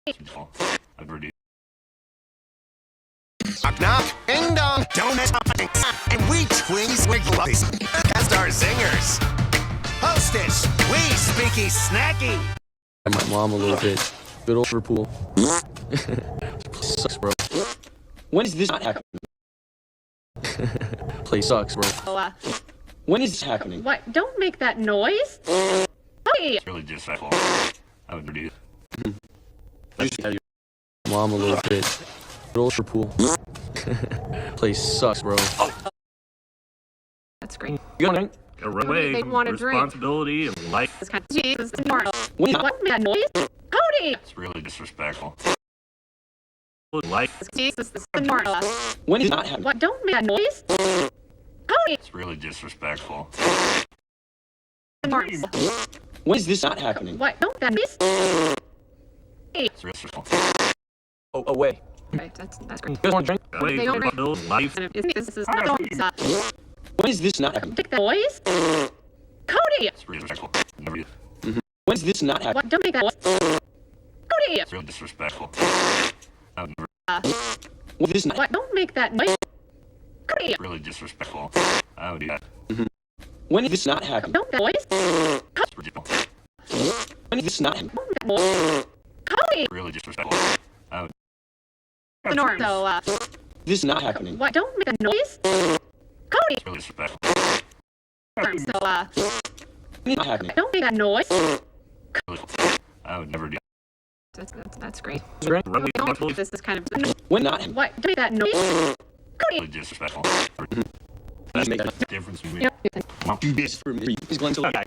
I've heard you. Knock knock, ding dong, don't mess up, and we twins wigglies as our zingers. Hostess, we speaky snacky. My mom a little bit. Good old Liverpool. Sucks, bro. When is this not happening? Play sucks, bro. When is this happening? What? Don't make that noise. Hey. It's really disrespectful. I would do. Mom a little bit. Good old Liverpool. Play sucks, bro. That's great. You got it? Gotta run away They from want a drink. responsibility and life. This kind of Jesus. What? When What? That noise? Cody. It's really disrespectful. Life. Jesus. This is normal. When is not happening? What? Don't make that noise. Cody. It's really disrespectful. Normal. When is this not happening? What? Don't that noise. Hey. It's really disrespectful. Oh, away. Right. That's great. You guys want a drink? Away They from don't responsibility, life. This is not noise. When is this not happening? Take that noise. Cody. It's really disrespectful. Never do. When is this not happening? What? Don't make that noise. Cody. It's really disrespectful. I would never. When is this not? What? Don't make that noise. Cody. It's really disrespectful. I would do that. When is this not happening? Don't make that noise. It's ridiculous. When is this not happening? Don't make that noise. Cody. It's really disrespectful. I would. The norm. So, This is not happening. what? Don't make that noise. Cody. It's really disrespectful. So, When is not happening? don't make that noise. I would never do. That's great. Drink? Run away from responsibility. This is kind of When not happening? what? Don't make that noise. Cody. Really disrespectful. Just make that Difference between me. Yep. Not do this for me. He's going to. Okay.